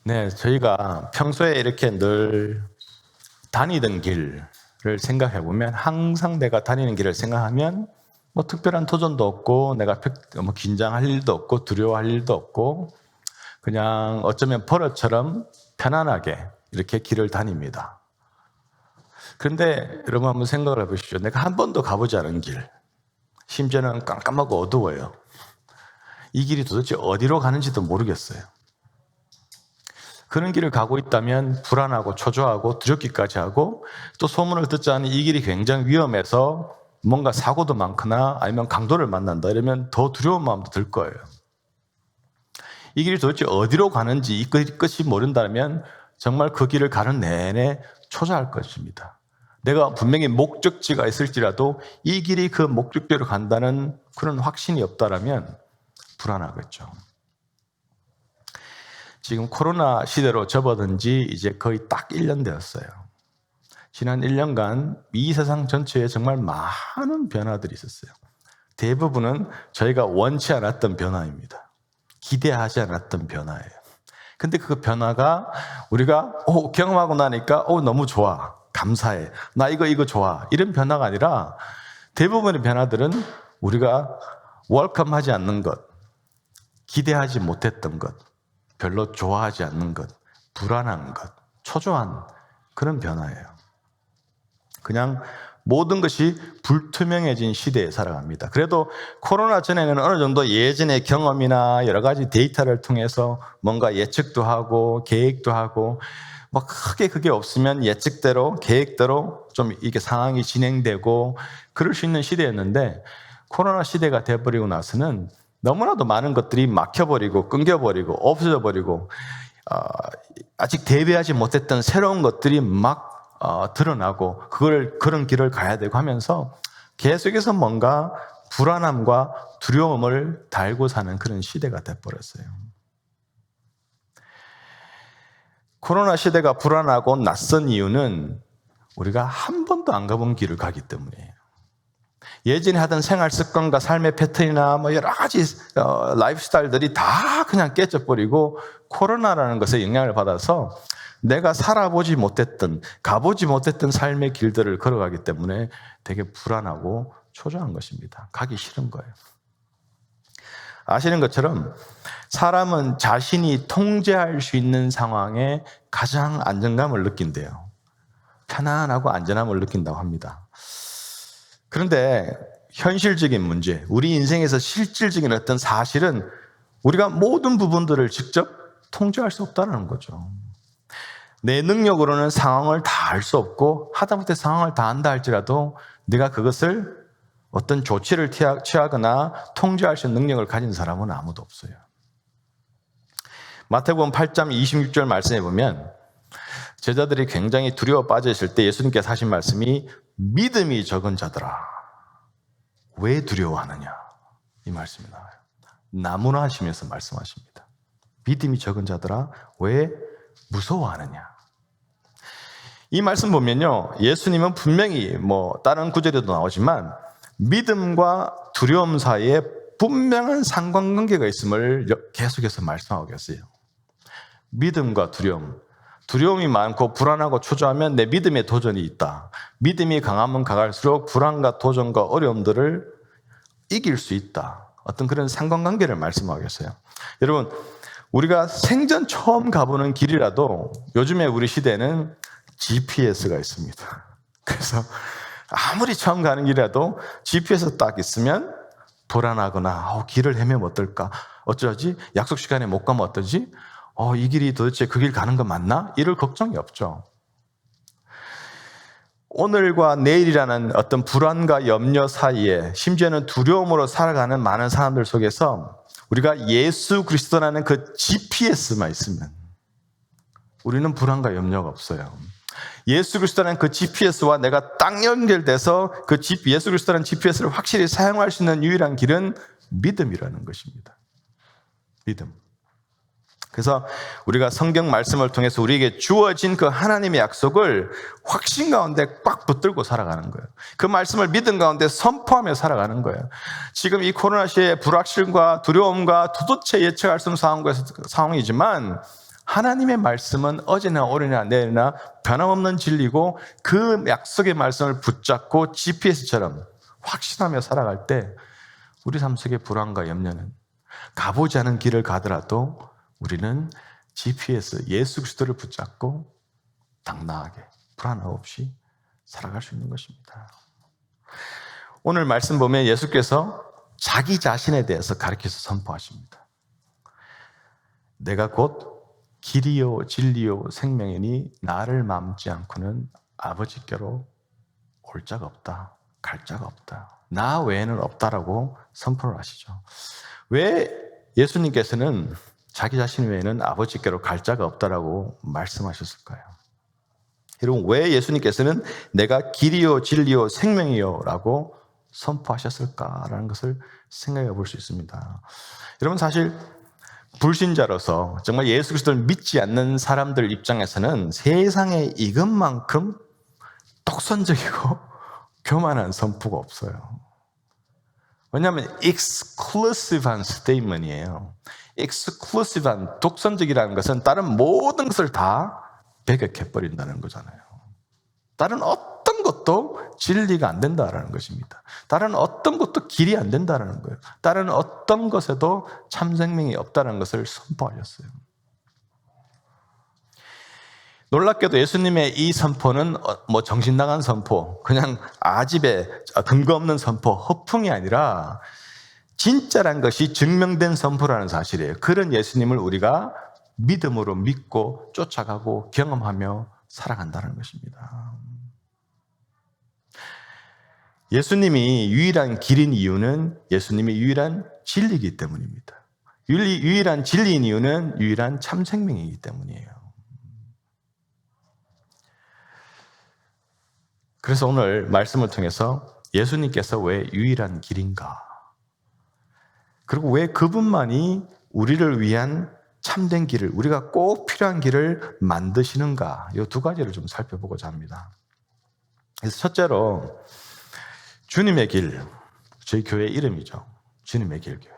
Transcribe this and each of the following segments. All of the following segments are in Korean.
네, 저희가 평소에 이렇게 늘 다니던 길을 생각해 보면 항상 내가 다니는 길을 생각하면 뭐 특별한 도전도 없고 내가 뭐 긴장할 일도 없고 두려워할 일도 없고 그냥 어쩌면 버릇처럼 편안하게 이렇게 길을 다닙니다. 그런데 여러분 한번 생각을 해보십시오. 내가 한 번도 가보지 않은 길, 심지어는 깜깜하고 어두워요. 이 길이 도대체 어디로 가는지도 모르겠어요. 그런 길을 가고 있다면 불안하고 초조하고 두렵기까지 하고 또 소문을 듣지 않은 이 길이 굉장히 위험해서 뭔가 사고도 많거나 아니면 강도를 만난다 이러면 더 두려운 마음도 들 거예요. 이 길이 도대체 어디로 가는지 이 끝이 모른다면 정말 그 길을 가는 내내 초조할 것입니다. 내가 분명히 목적지가 있을지라도 이 길이 그 목적지로 간다는 그런 확신이 없다라면 불안하겠죠. 지금 코로나 시대로 접어든 지 이제 거의 딱 1년 되었어요. 지난 1년간 이 세상 전체에 정말 많은 변화들이 있었어요. 대부분은 저희가 원치 않았던 변화입니다. 기대하지 않았던 변화예요. 근데 그 변화가 우리가 경험하고 나니까 너무 좋아, 감사해, 나 이거 좋아 이런 변화가 아니라 대부분의 변화들은 우리가 웰컴하지 않는 것, 기대하지 못했던 것, 별로 좋아하지 않는 것, 불안한 것, 초조한 그런 변화예요. 그냥 모든 것이 불투명해진 시대에 살아갑니다. 그래도 코로나 전에는 어느 정도 예전의 경험이나 여러 가지 데이터를 통해서 뭔가 예측도 하고 계획도 하고 뭐 크게 그게 없으면 예측대로 계획대로 좀 이게 상황이 진행되고 그럴 수 있는 시대였는데 코로나 시대가 돼버리고 나서는 너무나도 많은 것들이 막혀버리고 끊겨버리고 없어져버리고 아직 대비하지 못했던 새로운 것들이 막 드러나고 그런 길을 가야 되고 하면서 계속해서 뭔가 불안함과 두려움을 달고 사는 그런 시대가 돼버렸어요. 코로나 시대가 불안하고 낯선 이유는 우리가 한 번도 안 가본 길을 가기 때문이에요. 예전에 하던 생활 습관과 삶의 패턴이나 뭐 여러 가지 라이프 스타일들이 다 그냥 깨져버리고 코로나라는 것에 영향을 받아서 내가 살아보지 못했던, 가보지 못했던 삶의 길들을 걸어가기 때문에 되게 불안하고 초조한 것입니다. 가기 싫은 거예요. 아시는 것처럼 사람은 자신이 통제할 수 있는 상황에 가장 안정감을 느낀대요. 편안하고 안전함을 느낀다고 합니다. 그런데 현실적인 문제, 우리 인생에서 실질적인 어떤 사실은 우리가 모든 부분들을 직접 통제할 수 없다는 거죠. 내 능력으로는 상황을 다 알 수 없고 하다못해 상황을 다 안다 할지라도 내가 그것을 어떤 조치를 취하거나 통제할 수 있는 능력을 가진 사람은 아무도 없어요. 마태복음 8장 26절 말씀해 보면 제자들이 굉장히 두려워 빠져 있을 때 예수님께서 하신 말씀이 믿음이 적은 자들아 왜 두려워하느냐 이 말씀이 나와요. 나무라하시면서 말씀하십니다. 믿음이 적은 자들아 왜 무서워하느냐. 이 말씀 보면요, 예수님은 분명히 다른 구절에도 나오지만 믿음과 두려움 사이에 분명한 상관관계가 있음을 계속해서 말씀하고 계세요. 믿음과 두려움, 두려움이 많고 불안하고 초조하면 내 믿음에 도전이 있다. 믿음이 강하면 강할수록 불안과 도전과 어려움들을 이길 수 있다. 어떤 그런 상관관계를 말씀하고 계세요. 여러분, 우리가 생전 처음 가보는 길이라도 요즘에 우리 시대는 GPS가 있습니다. 그래서 아무리 처음 가는 길이라도 GPS 딱 있으면 불안하거나 길을 헤매면 어떨까? 어쩌지? 약속 시간에 못 가면 어떠지? 이 길이 도대체 그 길 가는 거 맞나? 이럴 걱정이 없죠. 오늘과 내일이라는 어떤 불안과 염려 사이에 심지어는 두려움으로 살아가는 많은 사람들 속에서 우리가 예수 그리스도라는 그 GPS만 있으면 우리는 불안과 염려가 없어요. 예수 그리스도라는 그 GPS와 내가 딱 연결돼서 그 예수 그리스도라는 GPS를 확실히 사용할 수 있는 유일한 길은 믿음이라는 것입니다. 믿음. 그래서 우리가 성경 말씀을 통해서 우리에게 주어진 그 하나님의 약속을 확신 가운데 꽉 붙들고 살아가는 거예요. 그 말씀을 믿음 가운데 선포하며 살아가는 거예요. 지금 이 코로나 시대의 불확실과 두려움과 도대체 예측할 수 없는 상황이지만 하나님의 말씀은 어제나 오늘이나 내일이나 변함없는 진리고 그 약속의 말씀을 붙잡고 GPS처럼 확신하며 살아갈 때 우리 삶 속의 불안과 염려는 가보지 않은 길을 가더라도 우리는 GPS, 예수 그리스도를 붙잡고 당당하게 불안 없이 살아갈 수 있는 것입니다. 오늘 말씀 보면 예수께서 자기 자신에 대해서 가르쳐서 선포하십니다. 내가 곧 길이요 진리요 생명이니 나를 맘지 않고는 아버지께로 올 자가 없다, 갈 자가 없다. 나 외에는 없다라고 선포를 하시죠. 왜 예수님께서는 자기 자신 외에는 아버지께로 갈 자가 없다라고 말씀하셨을까요? 여러분, 왜 예수님께서는 내가 길이요 진리요 생명이요 라고 선포하셨을까라는 것을 생각해 볼 수 있습니다. 여러분, 사실 불신자로서 정말 예수 그리스도를 믿지 않는 사람들 입장에서는 세상에 이것만큼 독선적이고 교만한 선포가 없어요. 왜냐하면 exclusive한 statement이에요. exclusive한 독선적이라는 것은 다른 모든 것을 다 배격해버린다는 거잖아요. 다른 어떤 것도 진리가 안 된다는 것입니다. 다른 어떤 것도 길이 안 된다는 거예요. 다른 어떤 것에도 참 생명이 없다는 것을 선포하셨어요. 놀랍게도 예수님의 이 선포는 정신 나간 선포, 그냥 아집에 근거 없는 선포, 허풍이 아니라 진짜란 것이 증명된 선포라는 사실이에요. 그런 예수님을 우리가 믿음으로 믿고 쫓아가고 경험하며 살아간다는 것입니다. 예수님이 유일한 길인 이유는 예수님이 유일한 진리이기 때문입니다. 유일한 진리인 이유는 유일한 참 생명이기 때문이에요. 그래서 오늘 말씀을 통해서 예수님께서 왜 유일한 길인가? 그리고 왜 그분만이 우리를 위한 참된 길을, 우리가 꼭 필요한 길을 만드시는가? 이 두 가지를 좀 살펴보고자 합니다. 그래서 첫째로 주님의 길, 저희 교회 이름이죠. 주님의 길 교회.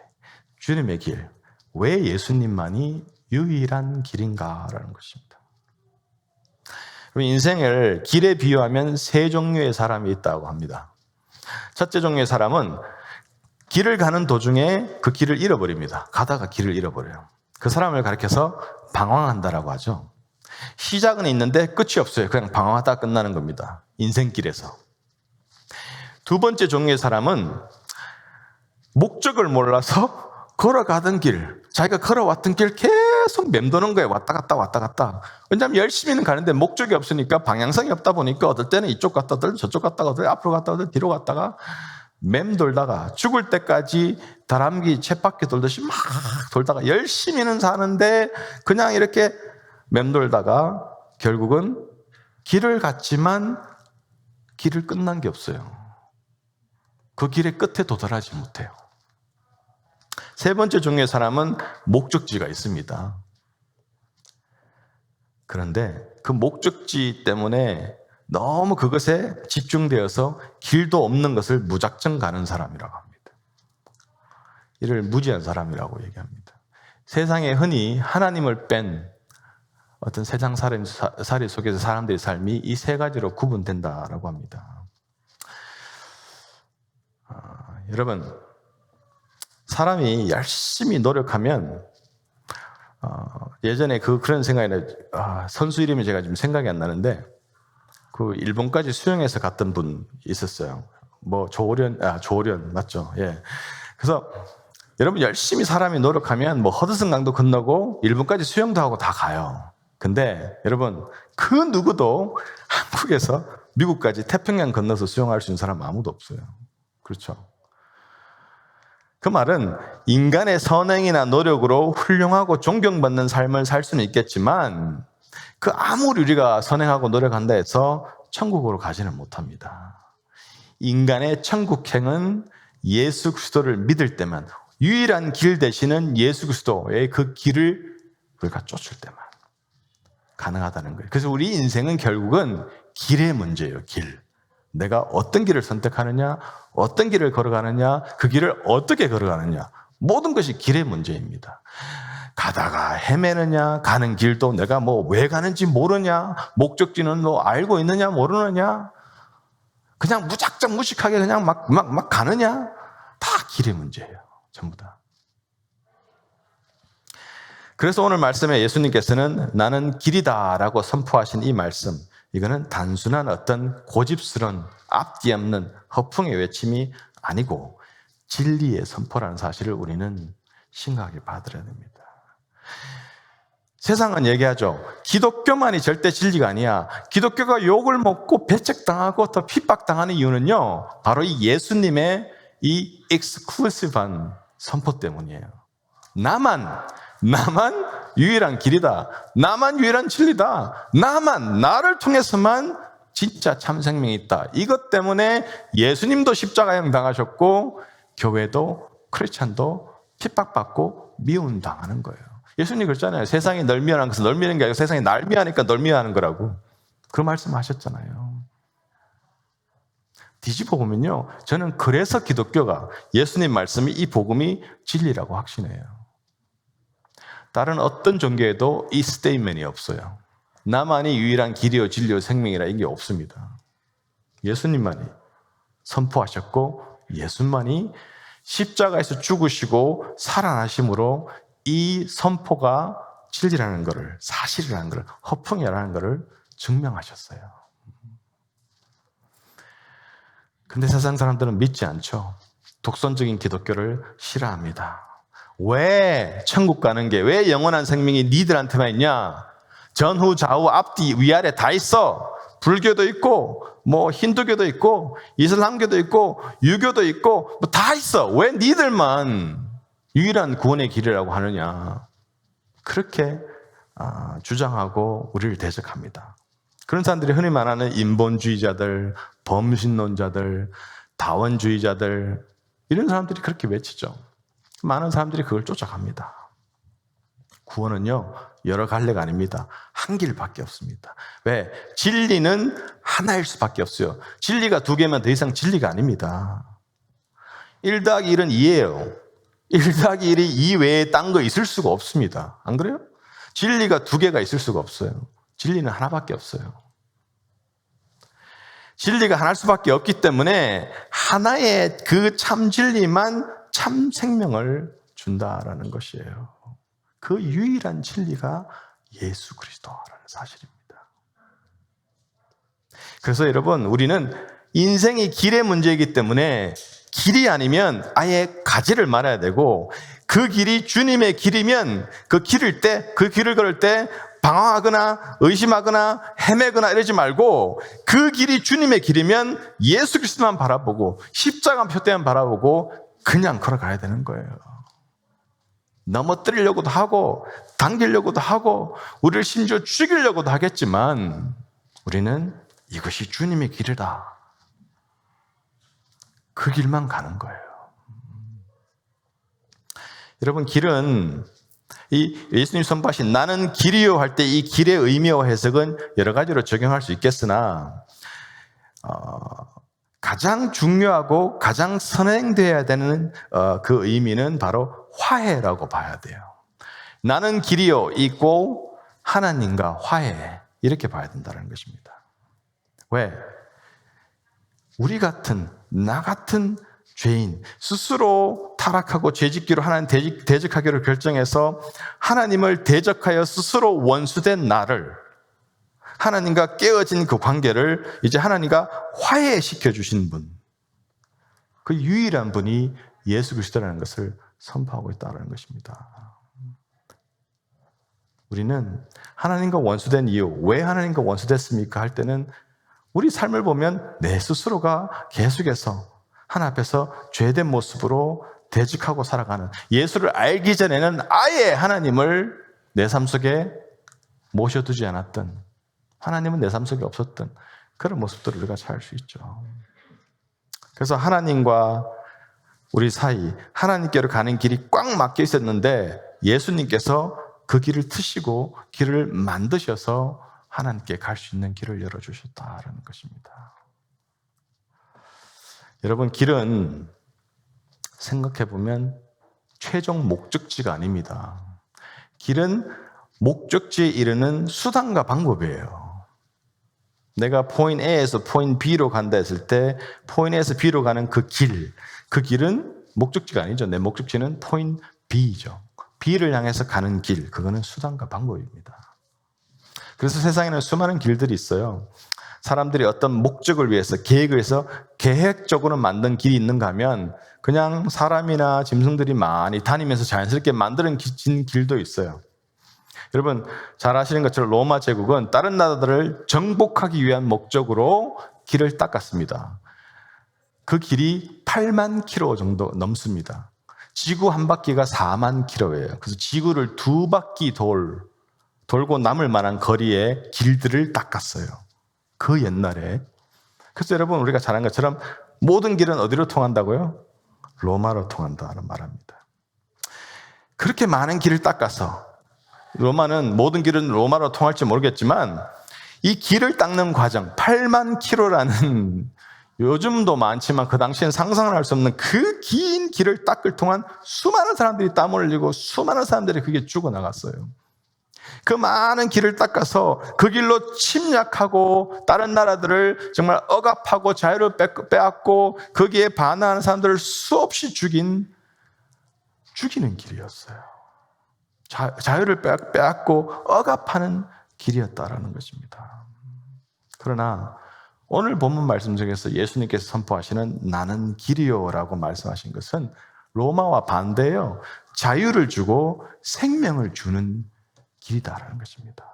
주님의 길. 왜 예수님만이 유일한 길인가라는 것입니다. 인생을 길에 비유하면 세 종류의 사람이 있다고 합니다. 첫째 종류의 사람은 길을 가는 도중에 그 길을 잃어버립니다. 가다가 길을 잃어버려요. 그 사람을 가리켜서 방황한다라고 하죠. 시작은 있는데 끝이 없어요. 그냥 방황하다가 끝나는 겁니다. 인생길에서. 두 번째 종류의 사람은 목적을 몰라서 걸어가던 길, 자기가 걸어왔던 길 계속 맴도는 거예요. 왔다 갔다 왔다 갔다. 왜냐하면 열심히는 가는데 목적이 없으니까 방향성이 없다 보니까 어떨 때는 이쪽 갔다 어떨 때는 저쪽 갔다가 어떨 때 앞으로 갔다가 어떨 때 뒤로 갔다가 맴돌다가 죽을 때까지 다람쥐 쳇바퀴 돌듯이 막 돌다가 열심히는 사는데 그냥 이렇게 맴돌다가 결국은 길을 갔지만 길을 끝난 게 없어요. 그 길의 끝에 도달하지 못해요. 세 번째 종류의 사람은 목적지가 있습니다. 그런데 그 목적지 때문에 너무 그것에 집중되어서 길도 없는 것을 무작정 가는 사람이라고 합니다. 이를 무지한 사람이라고 얘기합니다. 세상에 흔히 하나님을 뺀 어떤 세상 살이 속에서 사람들의 삶이 이 세 가지로 구분된다라고 합니다. 여러분, 사람이 열심히 노력하면 예전에 그런 생각이 나요. 선수 이름이 제가 지금 생각이 안 나는데 그 일본까지 수영해서 갔던 분 있었어요. 조련 맞죠? 예. 그래서 여러분 열심히 사람이 노력하면 허드슨 강도 건너고 일본까지 수영도 하고 다 가요. 근데 여러분 그 누구도 한국에서 미국까지 태평양 건너서 수영할 수 있는 사람 아무도 없어요. 그렇죠? 그 말은 인간의 선행이나 노력으로 훌륭하고 존경받는 삶을 살 수는 있겠지만 그 아무리 우리가 선행하고 노력한다 해서 천국으로 가지는 못합니다. 인간의 천국행은 예수 그리스도를 믿을 때만, 유일한 길 되시는 예수 그리스도의 그 길을 우리가 쫓을 때만 가능하다는 거예요. 그래서 우리 인생은 결국은 길의 문제예요. 길. 내가 어떤 길을 선택하느냐, 어떤 길을 걸어가느냐, 그 길을 어떻게 걸어가느냐, 모든 것이 길의 문제입니다. 가다가 헤매느냐, 가는 길도 내가 뭐 왜 가는지 모르냐, 목적지는 뭐 알고 있느냐, 모르느냐, 그냥 무작정 무식하게 그냥 막 가느냐, 다 길의 문제예요. 전부 다. 그래서 오늘 말씀에 예수님께서는 나는 길이다라고 선포하신 이 말씀, 이거는 단순한 어떤 고집스러운 앞뒤 없는 허풍의 외침이 아니고 진리의 선포라는 사실을 우리는 심각하게 받아들여야 됩니다. 세상은 얘기하죠. 기독교만이 절대 진리가 아니야. 기독교가 욕을 먹고 배척당하고 더 핍박당하는 이유는요, 바로 이 예수님의 이 익스클루시브한 선포 때문이에요. 나만 유일한 길이다. 나만 유일한 진리다. 나를 통해서만 진짜 참 생명이 있다. 이것 때문에 예수님도 십자가형 당하셨고 교회도 크리스찬도 핍박받고 미움당하는 거예요. 예수님 그랬잖아요. 세상이 널 미워하는 것은 널 미워하는 게 아니고 세상이 날 미워하니까 널 미워하는 거라고. 그 말씀하셨잖아요. 뒤집어 보면요, 저는 그래서 기독교가, 예수님 말씀이, 이 복음이 진리라고 확신해요. 다른 어떤 종교에도 이 스테이트먼이 없어요. 나만이 유일한 길이요 진리요 생명이라 이게 없습니다. 예수님만이 선포하셨고 예수만이 십자가에서 죽으시고 살아나심으로 이 선포가 진리라는 것을, 사실이라는 것을, 허풍이라는 것을 증명하셨어요. 근데 세상 사람들은 믿지 않죠. 독선적인 기독교를 싫어합니다. 왜 천국 가는 게, 왜 영원한 생명이 니들한테만 있냐? 전후 좌우 앞뒤 위아래 다 있어. 불교도 있고 뭐 힌두교도 있고 이슬람교도 있고 유교도 있고 뭐 다 있어. 왜 니들만 유일한 구원의 길이라고 하느냐? 그렇게 주장하고 우리를 대적합니다. 그런 사람들이 흔히 말하는 인본주의자들, 범신론자들, 다원주의자들, 이런 사람들이 그렇게 외치죠. 많은 사람들이 그걸 쫓아갑니다. 구원은요, 여러 갈래가 아닙니다. 한 길밖에 없습니다. 왜? 진리는 하나일 수밖에 없어요. 진리가 두 개면 더 이상 진리가 아닙니다. 1 더하기 1은 2예요. 1 더하기 1이 2 외에 딴 거 있을 수가 없습니다. 안 그래요? 진리가 두 개가 있을 수가 없어요. 진리는 하나밖에 없어요. 진리가 하나일 수밖에 없기 때문에 하나의 그 참 진리만 참 생명을 준다라는 것이에요. 그 유일한 진리가 예수 그리스도라는 사실입니다. 그래서 여러분, 우리는 인생이 길의 문제이기 때문에 길이 아니면 아예 가지를 말아야 되고, 그 길이 주님의 길이면 그 길을 때, 그 길을 걸을 때 방황하거나 의심하거나 헤매거나 이러지 말고, 그 길이 주님의 길이면 예수 그리스도만 바라보고 십자가 표대만 바라보고 그냥 걸어가야 되는 거예요. 넘어뜨리려고도 하고 당기려고도 하고 우리를 심지어 죽이려고도 하겠지만 우리는 이것이 주님의 길이다, 그 길만 가는 거예요. 여러분, 길은 이 예수님 선포하신 나는 길이요 할 때 이 길의 의미와 해석은 여러 가지로 적용할 수 있겠으나 가장 중요하고 가장 선행되어야 되는 그 의미는 바로 화해라고 봐야 돼요. 나는 길이요 있고 하나님과 화해, 이렇게 봐야 된다는 것입니다. 왜? 우리 같은, 나 같은 죄인, 스스로 타락하고 죄짓기로 하나님 대적하기로 결정해서 하나님을 대적하여 스스로 원수된 나를, 하나님과 깨어진 그 관계를 이제 하나님과 화해시켜 주신 분, 그 유일한 분이 예수 그리스도라는 것을 선포하고 있다는 것입니다. 우리는 하나님과 원수된 이유, 왜 하나님과 원수됐습니까? 할 때는 우리 삶을 보면 내 스스로가 계속해서 하나님 앞에서 죄된 모습으로 대적하고 살아가는, 예수를 알기 전에는 아예 하나님을 내 삶 속에 모셔두지 않았던, 하나님은 내 삶 속에 없었던 그런 모습들을 우리가 찾을 수 있죠. 그래서 하나님과 우리 사이, 하나님께로 가는 길이 꽉 막혀 있었는데 예수님께서 그 길을 트시고 길을 만드셔서 하나님께 갈 수 있는 길을 열어주셨다는 것입니다. 여러분, 길은 생각해보면 최종 목적지가 아닙니다. 길은 목적지에 이르는 수단과 방법이에요. 내가 포인트 A에서 포인트 B로 간다 했을 때 포인트 A에서 B로 가는 그 길은 목적지가 아니죠. 내 목적지는 포인트 B죠. B를 향해서 가는 길, 그거는 수단과 방법입니다. 그래서 세상에는 수많은 길들이 있어요. 사람들이 어떤 목적을 위해서, 계획을 위해서 계획적으로 만든 길이 있는가 하면 그냥 사람이나 짐승들이 많이 다니면서 자연스럽게 만들어진 길도 있어요. 여러분 잘 아시는 것처럼 로마 제국은 다른 나라들을 정복하기 위한 목적으로 길을 닦았습니다. 그 길이 8만 킬로 정도 넘습니다. 지구 한 바퀴가 4만 킬로예요. 그래서 지구를 2바퀴 돌고 남을 만한 거리의 길들을 닦았어요. 그 옛날에. 그래서 여러분 우리가 잘 아는 것처럼 모든 길은 어디로 통한다고요? 로마로 통한다는 말합니다. 그렇게 많은 길을 닦아서 로마는 모든 길은 로마로 통할지 모르겠지만 이 길을 닦는 과정 8만 킬로라는 요즘도 많지만 그 당시엔 상상을 할 수 없는 그 긴 길을 닦을 동안 수많은 사람들이 땀을 흘리고 수많은 사람들이 그게 죽어나갔어요. 그 많은 길을 닦아서 그 길로 침략하고 다른 나라들을 정말 억압하고 자유를 빼앗고 거기에 반항하는 사람들을 수없이 죽이는 길이었어요. 자유를 빼앗고 억압하는 길이었다라는 것입니다. 그러나 오늘 본문 말씀 중에서 예수님께서 선포하시는 나는 길이요라고 말씀하신 것은 로마와 반대예요. 자유를 주고 생명을 주는 길이다라는 것입니다.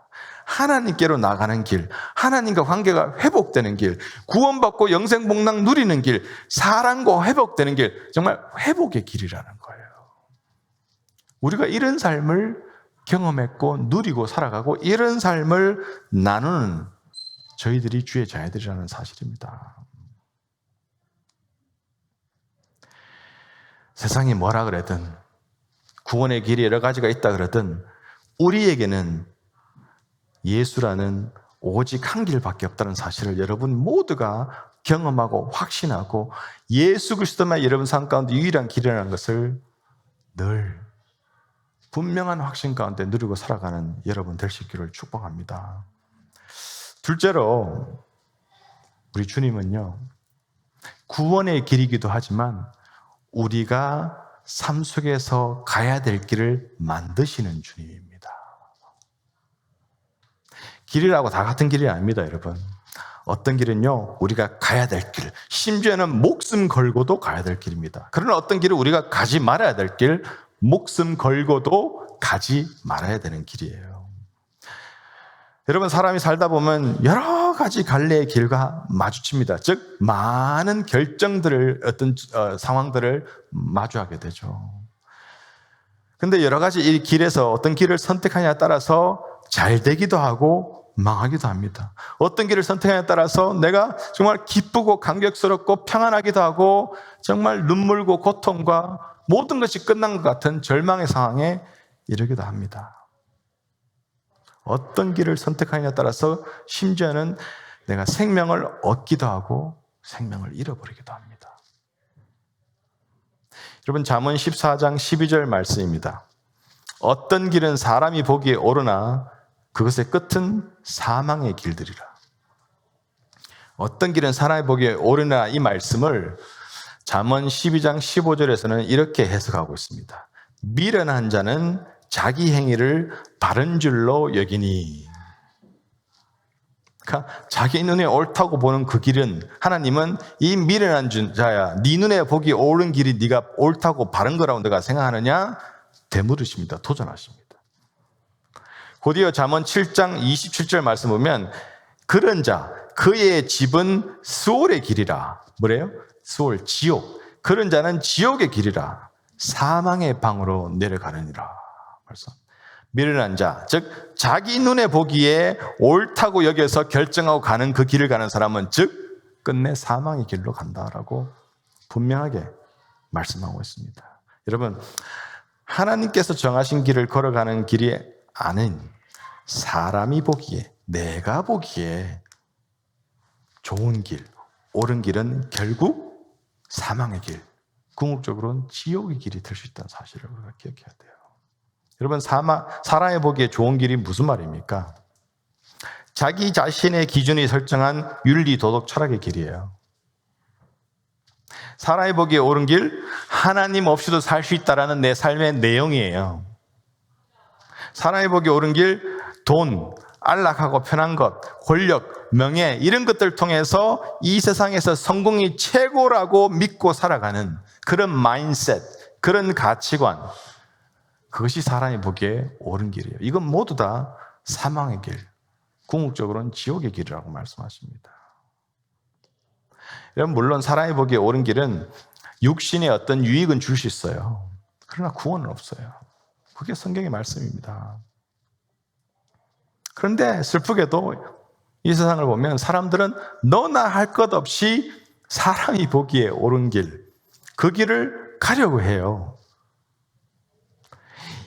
하나님께로 나가는 길, 하나님과 관계가 회복되는 길, 구원받고 영생복락 누리는 길, 사랑과 회복되는 길, 정말 회복의 길이라는 거예요. 우리가 이런 삶을 경험했고 누리고 살아가고 이런 삶을 나누는 저희들이 주의 자녀들이라는 사실입니다. 세상이 뭐라 그래든 구원의 길이 여러 가지가 있다 그러든 우리에게는 예수라는 오직 한 길밖에 없다는 사실을 여러분 모두가 경험하고 확신하고 예수 그리스도만 여러분 삶 가운데 유일한 길이라는 것을 늘 분명한 확신 가운데 누리고 살아가는 여러분 될 수 있기를 축복합니다. 둘째로 우리 주님은요 구원의 길이기도 하지만 우리가 삶 속에서 가야 될 길을 만드시는 주님입니다. 길이라고 다 같은 길이 아닙니다, 여러분. 어떤 길은요 우리가 가야 될 길, 심지어는 목숨 걸고도 가야 될 길입니다. 그러나 어떤 길은 우리가 가지 말아야 될 길, 목숨 걸고도 가지 말아야 되는 길이에요. 여러분 사람이 살다 보면 여러 가지 갈래의 길과 마주칩니다. 즉 많은 결정들을 어떤 상황들을 마주하게 되죠. 그런데 여러 가지 이 길에서 어떤 길을 선택하냐에 따라서 잘 되기도 하고 망하기도 합니다. 어떤 길을 선택하냐에 따라서 내가 정말 기쁘고 감격스럽고 평안하기도 하고 정말 눈물고 고통과 모든 것이 끝난 것 같은 절망의 상황에 이르기도 합니다. 어떤 길을 선택하냐에 따라서 심지어는 내가 생명을 얻기도 하고 생명을 잃어버리기도 합니다. 여러분 잠언 14장 12절 말씀입니다. 어떤 길은 사람이 보기에 옳으나 그것의 끝은 사망의 길들이라. 어떤 길은 사람이 보기에 옳으나 이 말씀을 잠언 12장 15절에서는 이렇게 해석하고 있습니다. 미련한 자는 자기 행위를 바른 줄로 여기니. 그러니까 자기 눈에 옳다고 보는 그 길은 하나님은 이 미련한 자야 네 눈에 보기 옳은 길이 네가 옳다고 바른 거라고 내가 생각하느냐? 되물으십니다. 도전하십니다. 곧이어 잠언 7장 27절 말씀 보면 그런 자 그의 집은 스올의 길이라. 뭐래요? 스올, 지옥. 그런 자는 지옥의 길이라. 사망의 방으로 내려가느니라. 벌써 미련한 자, 즉 자기 눈에 보기에 옳다고 여겨서 결정하고 가는 그 길을 가는 사람은 즉 끝내 사망의 길로 간다라고 분명하게 말씀하고 있습니다. 여러분 하나님께서 정하신 길을 걸어가는 길이 아닌 사람이 보기에 내가 보기에 좋은 길, 옳은 길은 결국 사망의 길, 궁극적으로는 지옥의 길이 될 수 있다는 사실을 우리가 기억해야 돼요. 여러분, 사람이 보기에 좋은 길이 무슨 말입니까? 자기 자신의 기준이 설정한 윤리, 도덕, 철학의 길이에요. 사람이 보기에 옳은 길, 하나님 없이도 살 수 있다라는 내 삶의 내용이에요. 사람이 보기에 옳은 길, 돈, 안락하고 편한 것, 권력, 명예 이런 것들을 통해서 이 세상에서 성공이 최고라고 믿고 살아가는 그런 마인셋, 그런 가치관, 그것이 사람이 보기에 옳은 길이에요. 이건 모두 다 사망의 길, 궁극적으로는 지옥의 길이라고 말씀하십니다. 여러분, 물론 사람이 보기에 옳은 길은 육신의 어떤 유익은 줄 수 있어요. 그러나 구원은 없어요. 그게 성경의 말씀입니다. 그런데 슬프게도 이 세상을 보면 사람들은 너나 할 것 없이 사람이 보기에 옳은 길, 그 길을 가려고 해요.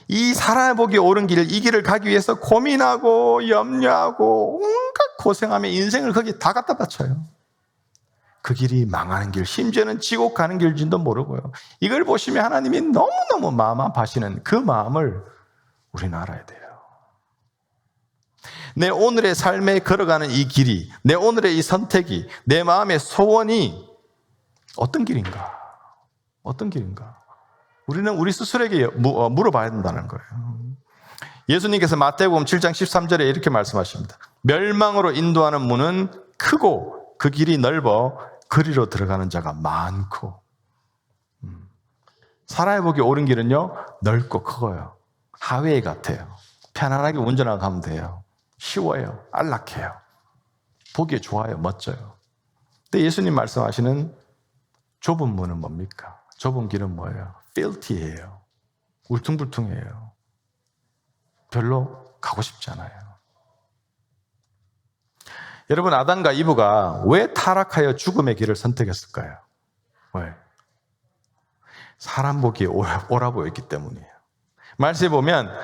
이 사람이 보기에 옳은 길, 이 길을 가기 위해서 고민하고 염려하고 온갖 고생하며 인생을 거기에 다 갖다 바쳐요. 그 길이 망하는 길, 심지어는 지옥 가는 길인지도 모르고요. 이걸 보시면 하나님이 너무너무 마음 아파하시는 그 마음을 우리는 알아야 돼요. 내 오늘의 삶에 걸어가는 이 길이, 내 오늘의 이 선택이, 내 마음의 소원이 어떤 길인가? 어떤 길인가? 우리는 우리 스스로에게 물어봐야 된다는 거예요. 예수님께서 마태복음 7장 13절에 이렇게 말씀하십니다. 멸망으로 인도하는 문은 크고 그 길이 넓어 그리로 들어가는 자가 많고. 사람이 보기 옳은 길은요, 넓고 크고요. 하웨이 같아요. 편안하게 운전하고 가면 돼요. 쉬워요. 안락해요. 보기에 좋아요. 멋져요. 근데 예수님 말씀하시는 좁은 문은 뭡니까? 좁은 길은 뭐예요? filthy예요. 울퉁불퉁해요. 별로 가고 싶지 않아요. 여러분, 아담과 이브가 왜 타락하여 죽음의 길을 선택했을까요? 왜? 사람 보기에 옳아 보였기 때문이에요. 말씀에 보면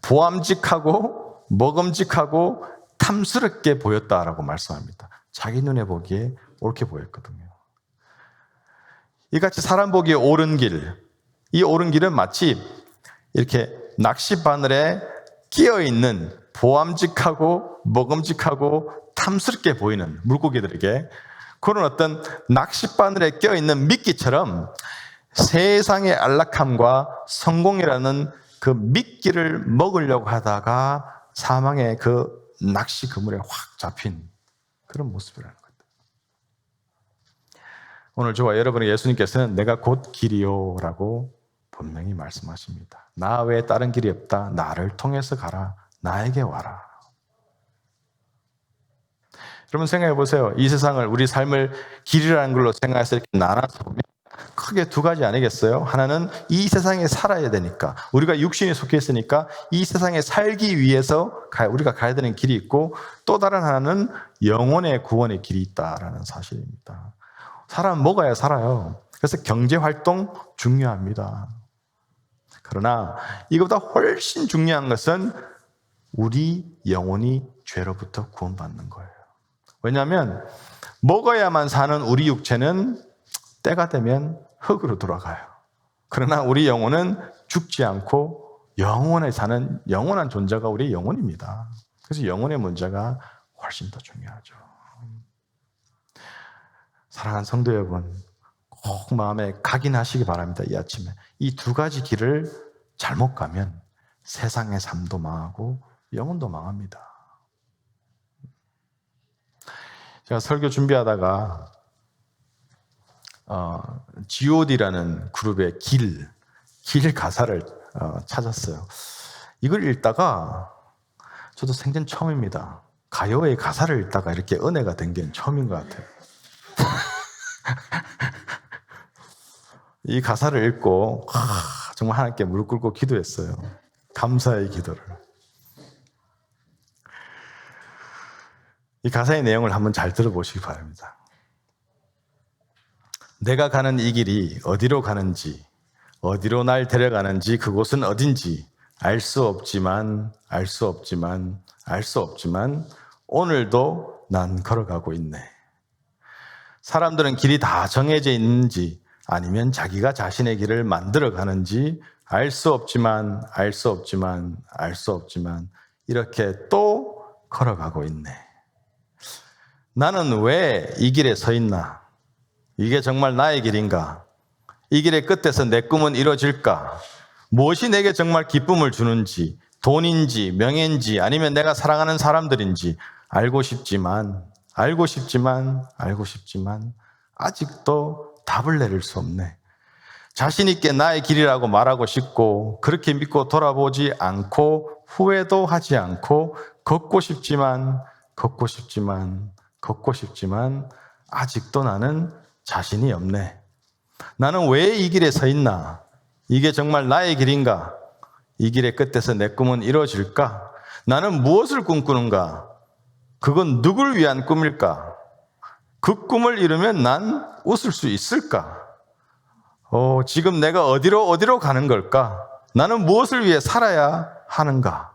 보암직하고 먹음직하고 탐스럽게 보였다라고 말씀합니다. 자기 눈에 보기에 옳게 보였거든요. 이같이 사람 보기에 옳은 길, 이 옳은 길은 마치 이렇게 낚싯바늘에 끼어있는 보암직하고 먹음직하고 탐스럽게 보이는 물고기들에게 그런 어떤 낚싯바늘에 껴있는 미끼처럼 세상의 안락함과 성공이라는 그 미끼를 먹으려고 하다가 사망의 그 낚시 그물에 확 잡힌 그런 모습이라는 거예요. 오늘 저와 여러분의 예수님께서는 내가 곧 길이요 라고 분명히 말씀하십니다. 나 외에 다른 길이 없다. 나를 통해서 가라. 나에게 와라. 여러분 생각해 보세요. 이 세상을, 우리 삶을 길이라는 걸로 생각해서 이렇게 나눠서 보면 크게 두 가지 아니겠어요? 하나는 이 세상에 살아야 되니까, 우리가 육신에 속해 있으니까 이 세상에 살기 위해서 우리가 가야 되는 길이 있고, 또 다른 하나는 영혼의 구원의 길이 있다라는 사실입니다. 사람은 먹어야 살아요. 그래서 경제활동 중요합니다. 그러나 이것보다 훨씬 중요한 것은 우리 영혼이 죄로부터 구원받는 거예요. 왜냐하면 먹어야만 사는 우리 육체는 때가 되면 흙으로 돌아가요. 그러나 우리 영혼은 죽지 않고 영원에 사는 영원한 존재가 우리 영혼입니다. 그래서 영혼의 문제가 훨씬 더 중요하죠. 사랑하는 성도 여러분, 꼭 마음에 각인하시기 바랍니다. 이 아침에 이 두 가지 길을 잘못 가면 세상의 삶도 망하고 영혼도 망합니다. 제가 설교 준비하다가 G.O.D라는 그룹의 길 가사를 찾았어요. 이걸 읽다가 저도 생전 처음입니다. 가요의 가사를 읽다가 이렇게 은혜가 된 게 처음인 것 같아요. 이 가사를 읽고 정말 하나님께 무릎 꿇고 기도했어요. 감사의 기도를. 이 가사의 내용을 한번 잘 들어보시기 바랍니다. 내가 가는 이 길이 어디로 가는지, 어디로 날 데려가는지, 그곳은 어딘지 알 수 없지만 오늘도 난 걸어가고 있네. 사람들은 길이 다 정해져 있는지 아니면 자기가 자신의 길을 만들어 가는지 알 수 없지만 이렇게 또 걸어가고 있네. 나는 왜 이 길에 서 있나? 이게 정말 나의 길인가? 이 길의 끝에서 내 꿈은 이루어질까? 무엇이 내게 정말 기쁨을 주는지, 돈인지 명예인지 아니면 내가 사랑하는 사람들인지 알고 싶지만 아직도 답을 내릴 수 없네. 자신 있게 나의 길이라고 말하고 싶고 그렇게 믿고 돌아보지 않고 후회도 하지 않고 걷고 싶지만 아직도 나는 자신이 없네. 나는 왜 이 길에 서 있나? 이게 정말 나의 길인가? 이 길의 끝에서 내 꿈은 이루어질까? 나는 무엇을 꿈꾸는가? 그건 누굴 위한 꿈일까? 그 꿈을 이루면 난 웃을 수 있을까? 지금 내가 어디로 가는 걸까? 나는 무엇을 위해 살아야 하는가?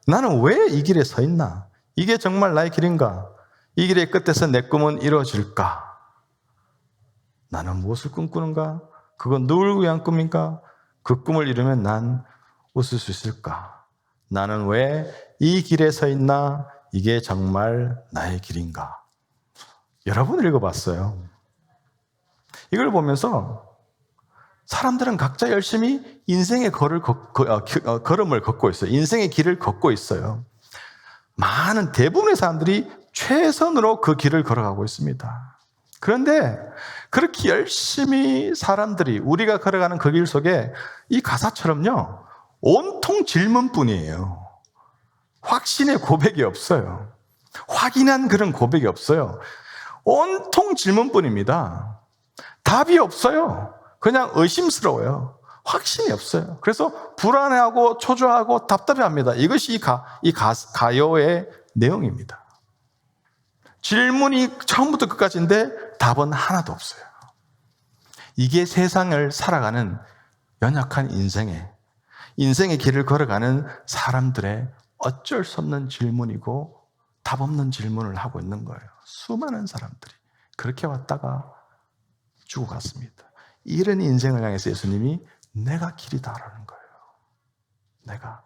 나는 왜 이 길에 서 있나? 이게 정말 나의 길인가? 이 길의 끝에서 내 꿈은 이루어질까? 나는 무엇을 꿈꾸는가? 그건 누굴 위한 꿈인가? 그 꿈을 이루면 난 웃을 수 있을까? 나는 왜 이 길에 서 있나? 이게 정말 나의 길인가? 여러분 읽어봤어요. 이걸 보면서 사람들은 각자 열심히 인생의 걸음을 걷고 있어요. 인생의 길을 걷고 있어요. 많은 대부분의 사람들이 최선으로 그 길을 걸어가고 있습니다. 그런데 그렇게 열심히 사람들이 우리가 걸어가는 그 길 속에 이 가사처럼요, 온통 질문뿐이에요. 확신의 고백이 없어요. 확인한 그런 고백이 없어요. 온통 질문뿐입니다. 답이 없어요. 그냥 의심스러워요. 확신이 없어요. 그래서 불안해하고 초조하고 답답해합니다. 이것이 이 가요의 내용입니다. 질문이 처음부터 끝까지인데 답은 하나도 없어요. 이게 세상을 살아가는 연약한 인생의 길을 걸어가는 사람들의 어쩔 수 없는 질문이고 답 없는 질문을 하고 있는 거예요. 수많은 사람들이 그렇게 왔다가 죽어갔습니다. 이런 인생을 향해서 예수님이 내가 길이다라는 거예요. 내가.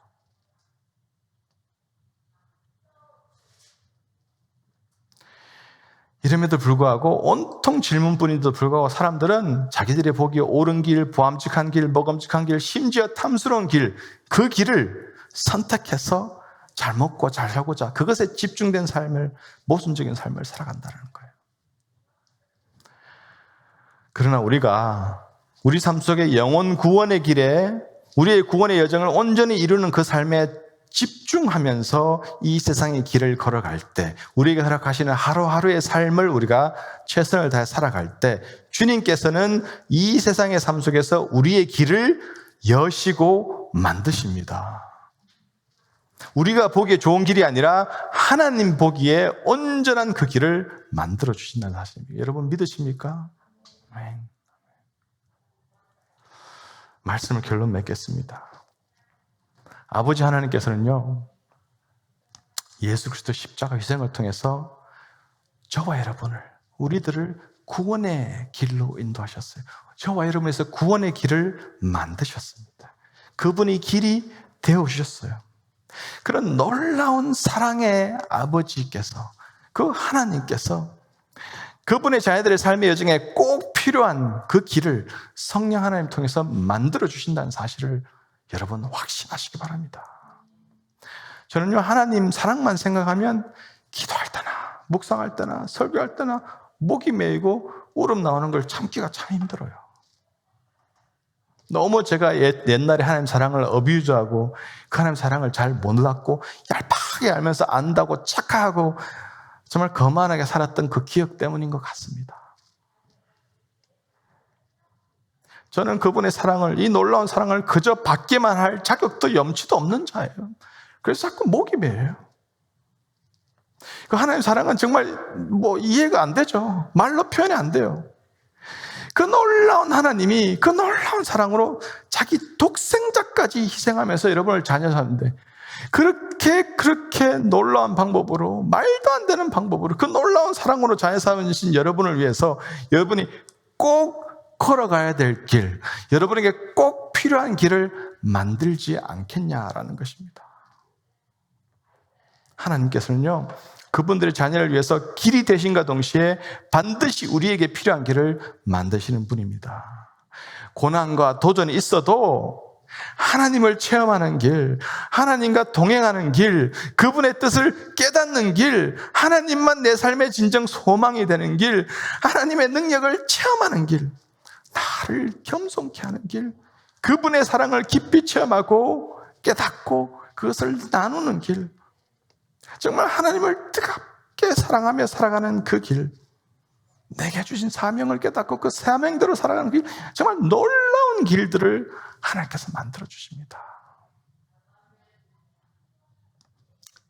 이름에도 불구하고 온통 질문뿐인데도 불구하고 사람들은 자기들이 보기에 옳은 길, 보암직한 길, 먹음직한 길, 심지어 탐스러운 길, 그 길을 선택해서 잘 먹고 잘 살고자 그것에 집중된 삶을, 모순적인 삶을 살아간다는 거예요. 그러나 우리가 우리 삶 속의 영혼 구원의 길에 우리의 구원의 여정을 온전히 이루는 그 삶에 집중하면서 이 세상의 길을 걸어갈 때, 우리에게 허락하시는 하루하루의 삶을 우리가 최선을 다해 살아갈 때 주님께서는 이 세상의 삶 속에서 우리의 길을 여시고 만드십니다. 우리가 보기에 좋은 길이 아니라 하나님 보기에 온전한 그 길을 만들어 주신다는 사실입니다. 여러분 믿으십니까? 아멘. 말씀을 결론 맺겠습니다. 아버지 하나님께서는요, 예수 그리스도 십자가 희생을 통해서 저와 여러분을, 우리들을 구원의 길로 인도하셨어요. 저와 여러분에서 구원의 길을 만드셨습니다. 그분이 길이 되어주셨어요. 그런 놀라운 사랑의 아버지께서, 그 하나님께서 그분의 자녀들의 삶의 여정에 꼭 필요한 그 길을 성령 하나님 통해서 만들어 주신다는 사실을 여러분 확신하시기 바랍니다. 저는요, 하나님 사랑만 생각하면 기도할 때나 묵상할 때나 설교할 때나 목이 메이고 울음 나오는 걸 참기가 참 힘들어요. 너무 제가 옛날에 하나님 사랑을 어뷰즈하고 그 하나님 사랑을 잘 몰랐고 얄팍하게 알면서 안다고 착각하고 정말 거만하게 살았던 그 기억 때문인 것 같습니다. 저는 그분의 사랑을, 이 놀라운 사랑을 그저 받기만 할 자격도 염치도 없는 자예요. 그래서 자꾸 목이 메여요. 그 하나님의 사랑은 정말 이해가 안 되죠. 말로 표현이 안 돼요. 그 놀라운 하나님이 그 놀라운 사랑으로 자기 독생자까지 희생하면서 여러분을 자녀 삼는데, 그렇게 놀라운 방법으로, 말도 안 되는 방법으로 그 놀라운 사랑으로 자녀 삼으신 여러분을 위해서 여러분이 꼭 걸어가야 될 길, 여러분에게 꼭 필요한 길을 만들지 않겠냐라는 것입니다. 하나님께서는요, 그분들의 자녀를 위해서 길이 되신과 동시에 반드시 우리에게 필요한 길을 만드시는 분입니다. 고난과 도전이 있어도 하나님을 체험하는 길, 하나님과 동행하는 길, 그분의 뜻을 깨닫는 길, 하나님만 내 삶의 진정 소망이 되는 길, 하나님의 능력을 체험하는 길, 나를 겸손케 하는 길, 그분의 사랑을 깊이 체험하고 깨닫고 그것을 나누는 길, 정말 하나님을 뜨겁게 사랑하며 살아가는 그 길, 내게 주신 사명을 깨닫고 그 사명대로 살아가는 길, 정말 놀라운 길들을 하나님께서 만들어 주십니다.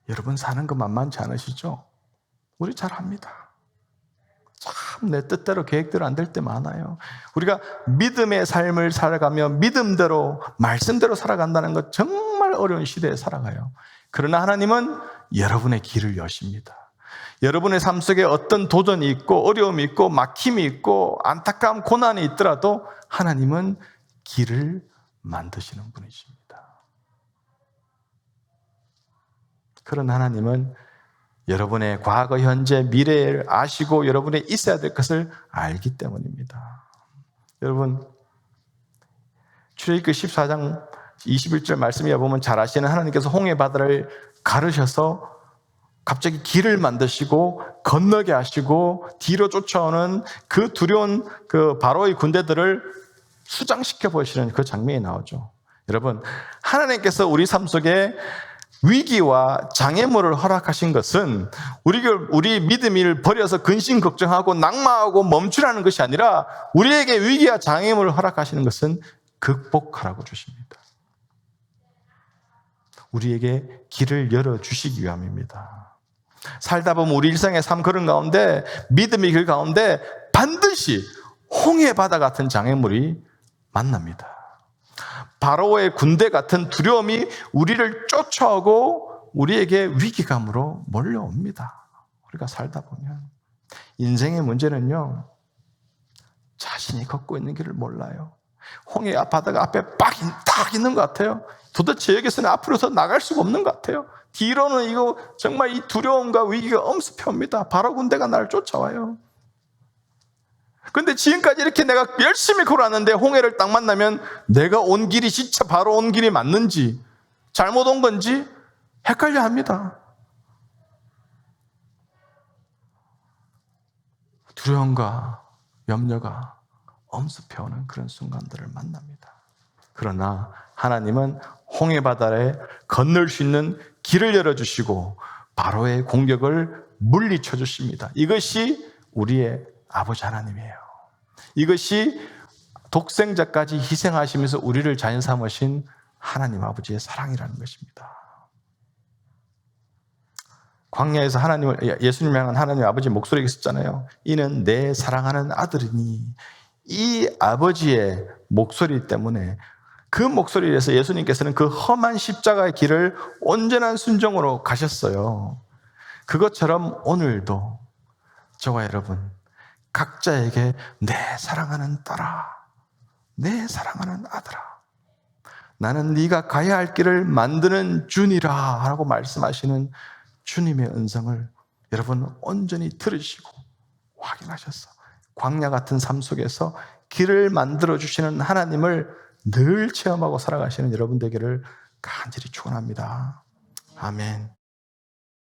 여러분 사는 거 만만치 않으시죠? 우리 잘 합니다. 참 내 뜻대로 계획대로 안 될 때 많아요. 우리가 믿음의 삶을 살아가며 믿음대로 말씀대로 살아간다는 것 정말 어려운 시대에 살아가요. 그러나 하나님은 여러분의 길을 여십니다. 여러분의 삶 속에 어떤 도전이 있고 어려움이 있고 막힘이 있고 안타까움 고난이 있더라도 하나님은 길을 만드시는 분이십니다. 그런 하나님은 여러분의 과거, 현재, 미래를 아시고 여러분의 있어야 될 것을 알기 때문입니다. 여러분, 출애굽기 14장 21절 말씀에 보면 잘 아시는 하나님께서 홍해 바다를 가르셔서 갑자기 길을 만드시고 건너게 하시고 뒤로 쫓아오는 그 두려운 그 바로의 군대들을 수장시켜 보시는 그 장면이 나오죠. 여러분, 하나님께서 우리 삶 속에 위기와 장애물을 허락하신 것은 우리 믿음을 버려서 근심 걱정하고 낙마하고 멈추라는 것이 아니라 우리에게 위기와 장애물을 허락하시는 것은 극복하라고 주십니다. 우리에게 길을 열어주시기 위함입니다. 살다 보면 우리 일상의 삶 그런 가운데 믿음의 길 가운데 반드시 홍해 바다 같은 장애물이 만납니다. 바로의 군대 같은 두려움이 우리를 쫓아오고 우리에게 위기감으로 몰려옵니다. 우리가 살다 보면 인생의 문제는요, 자신이 걷고 있는 길을 몰라요. 홍해 바다가 앞에 딱 있는 것 같아요. 도대체 여기서는 앞으로서 나갈 수가 없는 것 같아요. 뒤로는 이거 정말 이 두려움과 위기가 엄습해 옵니다. 바로 군대가 나를 쫓아와요. 근데 지금까지 이렇게 내가 열심히 걸어왔는데 홍해를 딱 만나면 내가 온 길이 진짜 바로 온 길이 맞는지 잘못 온 건지 헷갈려 합니다. 두려움과 염려가 엄습해 오는 그런 순간들을 만납니다. 그러나 하나님은 홍해 바다에 건널 수 있는 길을 열어주시고 바로의 공격을 물리쳐 주십니다. 이것이 우리의 아버지 하나님이에요. 이것이 독생자까지 희생하시면서 우리를 자연 삼으신 하나님 아버지의 사랑이라는 것입니다. 광야에서 예수님을 향한 하나님 아버지의 목소리가 있었잖아요. 이는 내 사랑하는 아들이니, 이 아버지의 목소리 때문에 그 목소리에서 예수님께서는 그 험한 십자가의 길을 온전한 순종으로 가셨어요. 그것처럼 오늘도 저와 여러분 각자에게 내 사랑하는 딸아, 내 사랑하는 아들아, 나는 네가 가야 할 길을 만드는 주니라 라고 말씀하시는 주님의 음성을 여러분 온전히 들으시고 확인하셔서 광야 같은 삶 속에서 길을 만들어주시는 하나님을 늘 체험하고 살아가시는 여러분 되기를 간절히 축원합니다. 아멘.